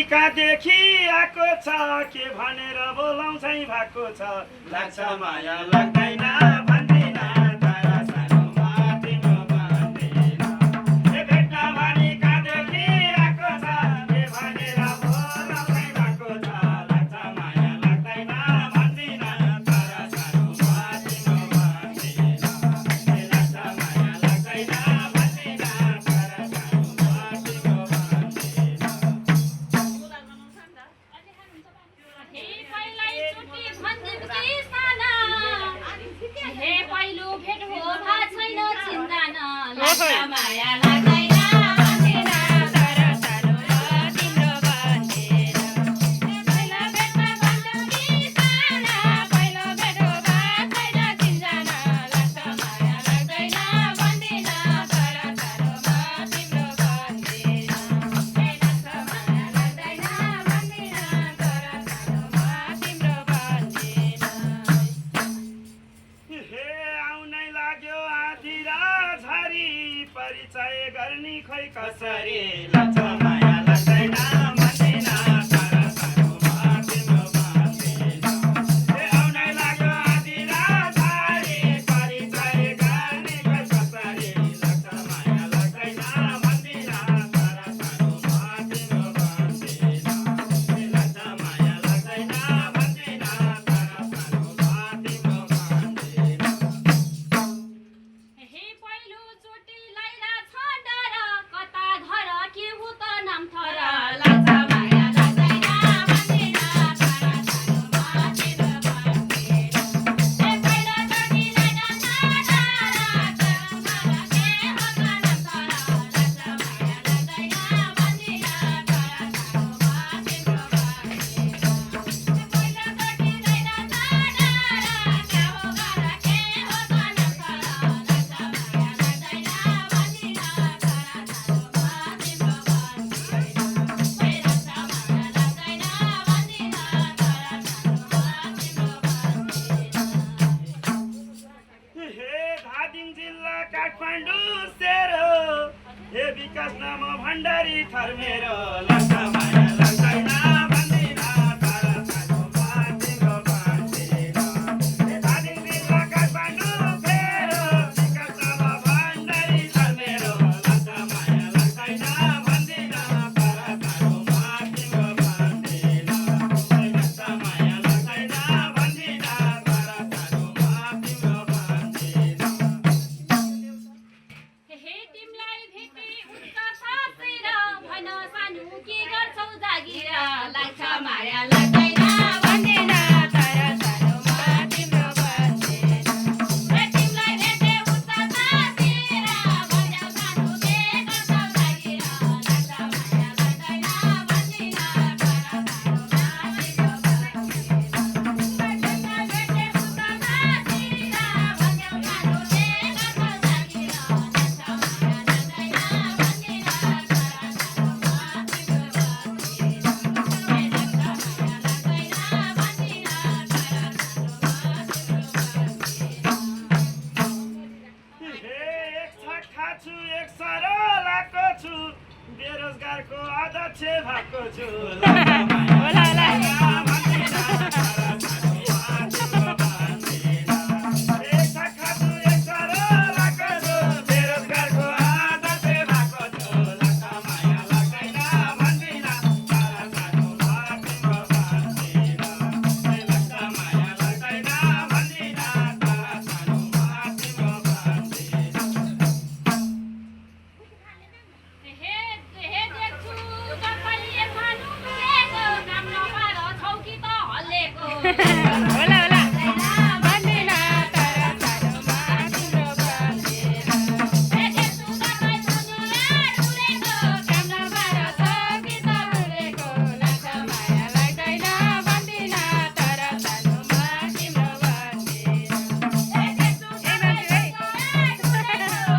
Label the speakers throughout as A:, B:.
A: कहाँदेखि आएको छ के भनेर बोलाउँछै भएको छ लाग्छ माया लाग्दैन भन्दिन तर सानोमा तिम्रो भन्दिन ए भेट्न भने कहाँदेखि आएको छ के भनेर बोलाउँछै भएको छ लाग्छ माया लाग्दैन भन्दिन तर सानोमा तिम्रो भन्दिन ए लाग्छ माया लाग्दैन भन्दिन तर सानोमा तिम्रो भन्दिन
B: हे पहिलो भेट हो भा छैन चिन्तान लाग्छ माया लाग्दैन भन्दिन तर सानोमा तिम्रो भन्दिन पहिलो भेटमा भन्थ्यौ कि साना पहिलो भेट हो भा छैन चिन्तान लाग्छ माया लाग्दैन भन्दिन तर सानोमा तिम्रो भन्दिन हे लाग्छ माया लाग्दैन भन्दिन तर सानोमा तिम्रो भन्दिन
A: हे आउनै लाग्यो आधी र झरी परिचय गर्ने खोइ कसरी लाग्छ माया लाग्दैन भन्दिन तर सानोमा तिम्रो भन्दिन हे आउनै लाग्यो आधी र झरी परिचय गर्ने खोइ कसरी लाग्छ माया लाग्दैन भन्दिन तर सानोमा तिम्रो भन्दिन हे लाग्छ माया लाग्दैन भन्दिन तर सानोमा तिम्रो भन्दिन
B: हे पहिलो चोटी लाइरा छ डर कता घर के हो त नाम थर लाग्छ माया लाग्दैन भन्दिन तर सानोमा तिम्रो भन्दिन हे पहिलो चोटी लाइरा छ डर कता घर के हो त नाम थर लाग्छ माया लाग्दैन भन्दिन तर सानोमा तिम्रो भन्दिन हे पहिलो चोटी लाइरा छ डर क्या हो घर के हो त नाम थर लाग्छ माया लाग्दैन भन्दिन तर सानोमा तिम्रो भन्दिन हे लाग्छ माया लाग्दैन भन्दिन तर सानोमा तिम्रो भन्दिन
A: हे धादिङ जिल्ला काठमाडौँ सेरो हे विकास नाम भण्डारी थर मेरो लाग्छ माया लाग्दैन भन्दिन तर सानोमा तिम्रो भन्दिन हे धादिङ जिल्ला काठमाडौँ सेरो विकास नाम भण्डारी थर मेरो लाग्छ माया लाग्दैन भन्दिन तर सानोमा तिम्रो भन्दिन हे लाग्छ माया लाग्दैन भन्दिन तर सानोमा तिम्रो भन्दिन
B: हे तिमीलाई भेटे उच्च सासेर भन सानो के गर्छौ जागिर लाग्छ माया लाग्दैन भन्दिन तर सानोमा तिम्रो भन्दिन हे तिमीलाई भेटे उच्च सासेर भन सानो के गर्छौ जागिर लाग्छ माया लाग्दैन भन्दिन तर सानोमा तिम्रो भन्दिन हे तिमीलाई भेटे उच्च सासेर भन सानो के गर्छौ जागिर लाग्छ माया लाग्दैन भन्दिन तर सानोमा तिम्रो भन्दिन हे लाग्छ माया लाग्दैन भन्दिन तर सानोमा तिम्रो भन्दिन
A: हे एक छक्का छु एक सरल आएको छु बेरोजगारको अध्यक्ष भएको छु लाग्छ माया लाग्दैन भन्दिन तर सानोमा तिम्रो भन्दिन एक छक्का छु एक सरल आएको छु बेरोजगारको अध्यक्ष भएको छु लाग्छ माया लाग्दैन भन्दिन तर सानोमा तिम्रो भन्दिन हे लाग्छ माया लाग्दैन भन्दिन तर सानोमा तिम्रो भन्दिन
B: हे देख्छु तपाईँ खानु मिलेको काम नपाएर छौ कि त हल्लेको होला होला भन्दिन तर सानोमा तिम्रो भन्दिन हे देख्छु तपाईँ खानु डुलेको काम नपाएर छौ कि त हल्लेको लाग्छ माया लाग्दैन भन्दिन तर सानोमा तिम्रो भन्दिन हे देख्छु तपाईँ डुलेको काम नपाएर छौ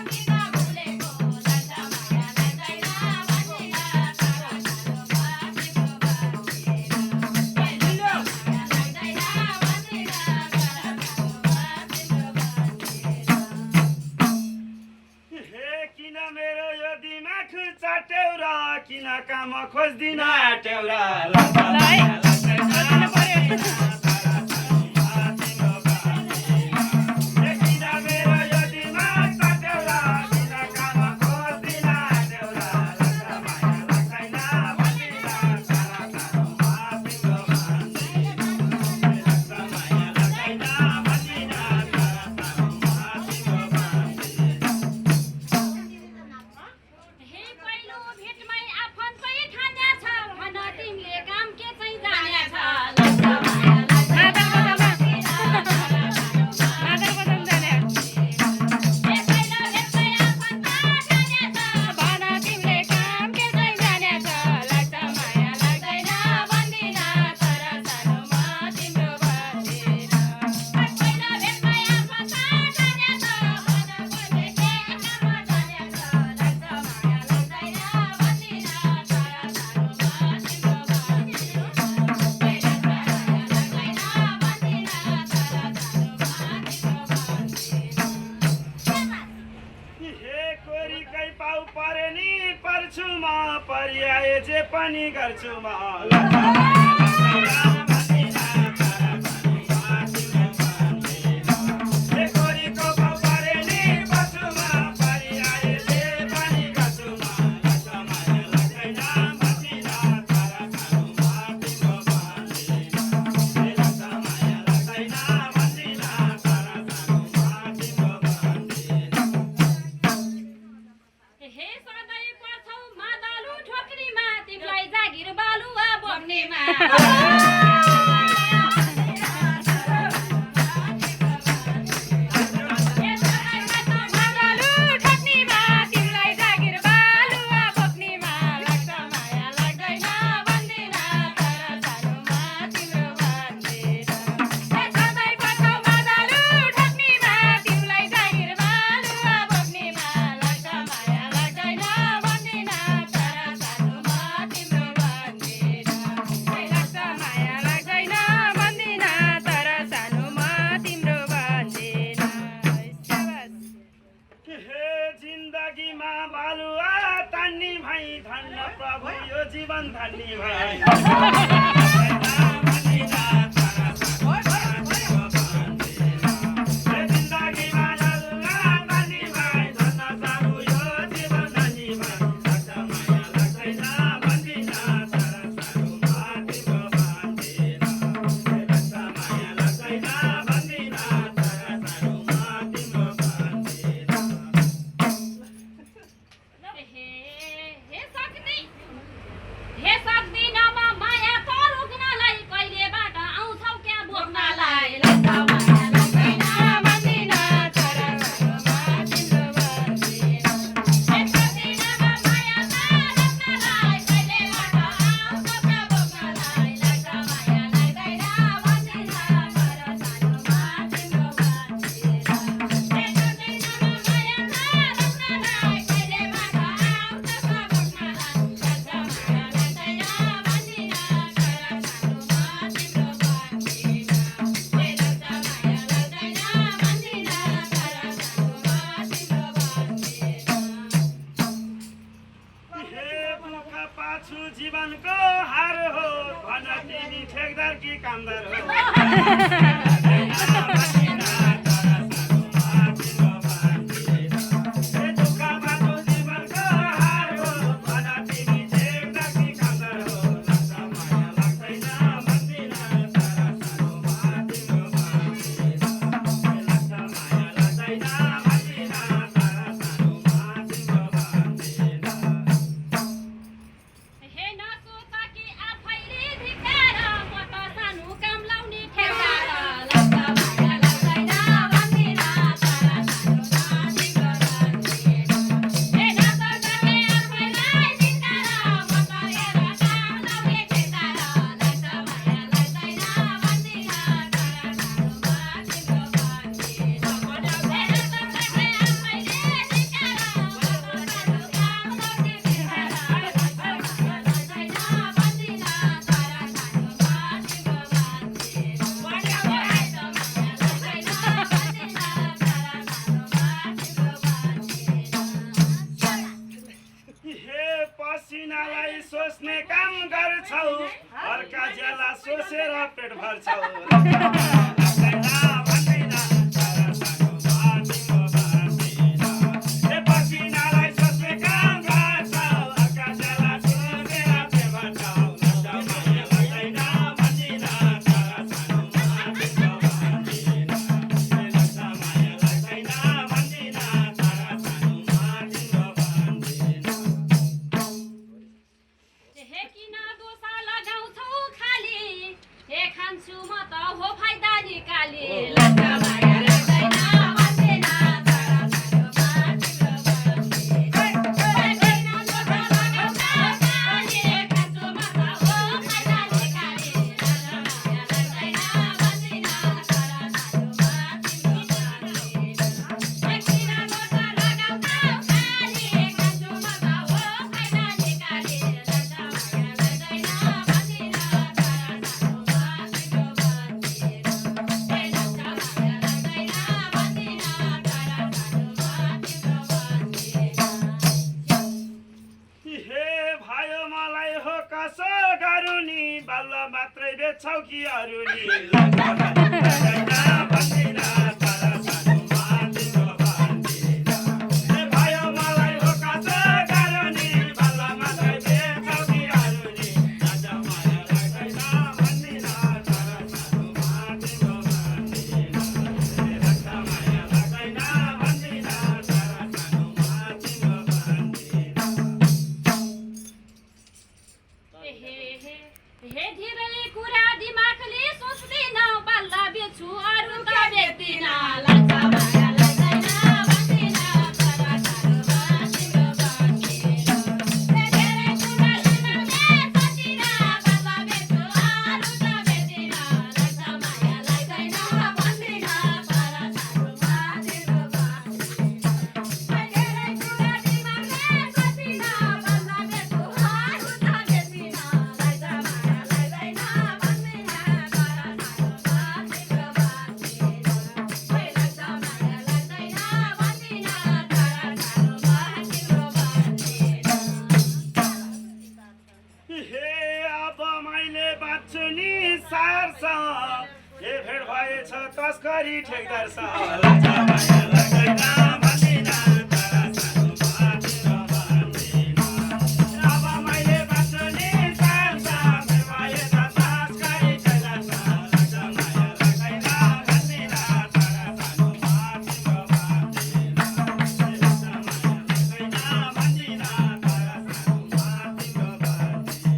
B: कि त हल्लेको लाग्छ माया लाग्दैन भन्दिन तर सानोमा तिम्रो भन्दिन
A: किन काम खोज्दिन टेउरा लाग्छ माया लाग्दैन भन्दिन तर सानोमा तिम्रो भन्दिन ए किन मेरो यो दिमाग छ टेउरा किन काम खोज्दिन टेउरा लाग्छ माया लाग्दैन भन्दिन तर सानोमा तिम्रो भन्दिन लाग्छ माया लाग्दैन भन्दिन तर सानोमा तिम्रो भन्दिन
B: हे पहिलो भेटमै आफन्तै ठान्या छ भन तिमीले काम के चाहिँ जान्या छ लाग्छ माया लाग्दैन भन्दिन तर सानोमा हे पहिलो भेटमै आफन्त ठान्या छ भन तिमीले काम के चाहिँ जान्या छ लाग्छ माया लाग्दैन भन्दिन तर सानोमा तिम्रो भन्दिन पहिलो भेटमै आफन्त ठान्या छ भन तिमीले के काम जान्या छ लाग्छ माया लाग्दैन भन्दिन तर सानोमा तिम्रो भन्दिन लाग्छ माया लाग्दैन भन्दिन तर सानोमा तिम्रो भन्दिन
A: हे कोरिकै पाउ परे नि पर्छु म परिआए जे पनि गर्छु म लाग्छ माया लाग्दैन भन्दिन तर सानोमा तिम्रो भन्दिन हे कोरिको पाउ परे नि पर्छु म परिआए जे पनि गर्छु म लाग्छ माया लाग्दैन भन्दिन तर सानोमा तिम्रो भन्दिन हे लाग्छ माया लाग्दैन भन्दिन तर सानोमा तिम्रो भन्दिन
B: हे सधैँ पर्छौ मादलु ठोक्रीमा तिमीलाई जागिर बालुवा बोक्नेमा
A: हे जिन्दगीमा बालुवा तान्नी भाइ धन्न प्रभु यो जीवन धन्नी भाइ जिन्दगीमा बालुवा तान्नी भाइ धन्न प्रभु यो जीवन धन्नी भाइ लाग्छ माया लाग्दैन भन्दिन तर सानोमा तिम्रो भन्दिन लाग्छ माया लाग्दैन भन्दिन तर सानोमा तिम्रो भन्दिन
B: हे सक्दिन म माया त रोक्नलाई कहिलेबाट आउँछौ क्या बोक्नलाई लाग्छ माया लाग्दैन भन्दिन तर सानोमा तिम्रो भन्दिन हे सक्दिन म माया त रोक्नलाई कहिलेबाट आउँछौ क्या बोक्नलाई लाग्छ माया लाग्दैन भन्दिन तर सानोमा तिम्रो भन्दिन हे सक्दिन म माया त रोक्नलाई कहिलेबाट आउँछौ क्या बोक्नलाई लाग्छ माया लाग्दैन भन्दिन तर सानोमा तिम्रो भन्दिन हे लाग्छ माया लाग्दैन भन्दिन तर सानोमा तिम्रो भन्दिन
A: हे दुःख पाछु जीवनको हार हो भन तिमी ठेकदार कि कामदार हो हे दुःख पाछु जीवनको हार हो भन तिमी ठेकदार कि कामदार हो लाग्छ माया लाग्दैन भन्दिन तर सानोमा तिम्रो भन्दिन लाग्छ माया लाग्दैन भन्दिन तर सानोमा तिम्रो भन्दिन
B: हे नसोच कि आफैले धिक्कार म त सानो काम लाउने ठेक्कार लाग्छ माया
A: मलाई सोच्ने काम गर्छौ अर्का ज्याला सोचेर पेट भर्छौ लाग्दैन भन्दैन तर सानोमा तिम्रो भन्दिन ए पसिनालाई सोच्ने काम गर्छौ अर्का ज्याला सोचेर पेट भर्छौ लाग्छ माया लाग्दैन भन्दिन तर सानोमा तिम्रो भन्दिन लाग्छ माया लाग्दैन भन्दिन तर सानोमा तिम्रो भन्दिन
B: हे किन दोसा लगाउँछौ खाली हे खान्छु म त हो फाइदा निकाली लाग्छ माया लाग्दैन भन्दैन तर सानोमा तिम्रो भन्दिन हे किन दोसा लगाउँछौ खाली हे खान्छु म त हो फाइदा निकाली लाग्छ माया लाग्दैन भन्दैन तर सानोमा तिम्रो भन्दिन हे किन दोसा लगाउँछौ खाली हे खान्छु म त हो फाइदा निकाली लाग्छ माया लाग्दैन भन्दिन तर सानोमा तिम्रो भन्दिन हे लाग्छ माया लाग्दैन भन्दिन तर सानोमा तिम्रो भन्दिन
A: हे भयो मलाई हो कसो गरौँ नि बाल्ल मात्रै बेच्छौ कि अरू नि लाग्छ माया लाग्दैन भन्दिन तर सानोमा तिम्रो भन्दिन हे भयो मलाई हो कसो गरौँ नि बाल्ल मात्रै बेच्छौ कि अरू नि लाग्छ माया लाग्दैन भन्दिन तर सानोमा तिम्रो भन्दिन हे लाग्छ माया लाग्दैन भन्दिन तर सानोमा तिम्रो भन्दिन
B: हे धेरै कुरा दिमागले सोच्दिन बल्ल बेच्छु अरू त बेच्दिन लाग्छ माया लाग्दैन भन्दिन तर सानोमा तिम्रो भन्दिन हे धेरै कुरा दिमागले सोच्दिन बल्ल बेच्छु अरू त बेच्दिन लाग्छ माया लाग्दैन भन्दिन तर सानोमा तिम्रो भन्दिन हे धेरै कुरा दिमागले सोच्दिन बल्ल बेच्छु अरू त बेच्दिन लाग्छ माया लाग्दैन भन्दिन तर सानोमा तिम्रो भन्दिन हे लाग्छ माया लाग्दैन भन्दिन तर सानोमा तिम्रो भन्दिन
A: हे अब मैले बाँच्छु नि सार्छ हे भेट भएछ तस्करी ठेकदारसँग लाग्छ माया लाग्दैन भन्दिन तर सानोमा तिम्रो भन्दिन अब मैले बाँच्छु नि सार्छ भेट भएछ तस्करी ठेकदारसँग लाग्छ माया लाग्दैन भन्दिन तर सानोमा तिम्रो भन्दिन लाग्छ माया लाग्दैन भन्दिन तर सानोमा तिम्रो भन्दिन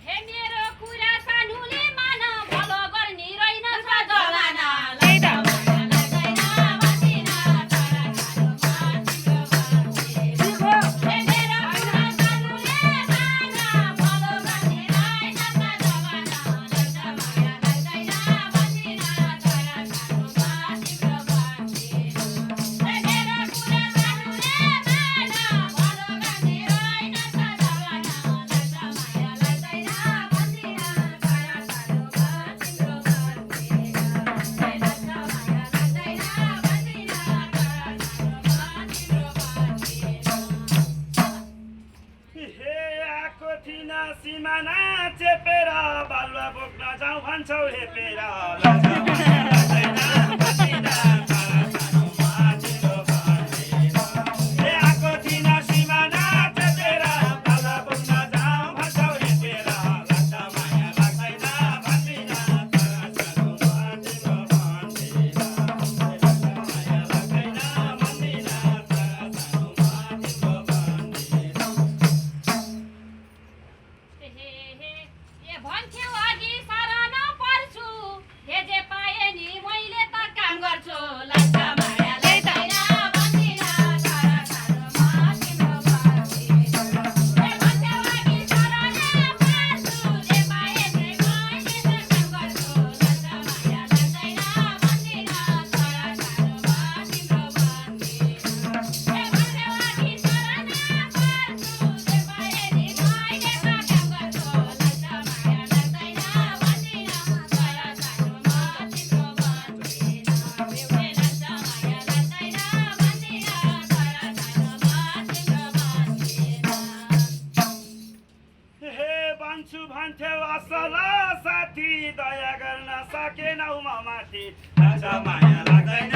B: हे मेरो कुरा सानुले मान भलो गर्ने रहेनछ जमाना
A: सिमाना चेपेर बालुवा बोक्न जाउँ भन्छौ हेपेर लाग्छ माया लाग्दैन भन्दिन तर सानोमा तिम्रो भन्दिन हे आएको थिइन सिमाना चेपेर बालुवा बोक्न जाउँ भन्छौ हेपेर लाग्छ माया लाग्दैन भन्दिन तर सानोमा तिम्रो भन्दिन हे लाग्छ माया लाग्दैन भन्दिन तर सानोमा तिम्रो भन्दिन
B: भन्थ्यौ अघि शरण पर्छु हे जे पाए नि
A: असला साथी दया गर्न सकेनौ म माथि लाग्छ माया लाग्दैन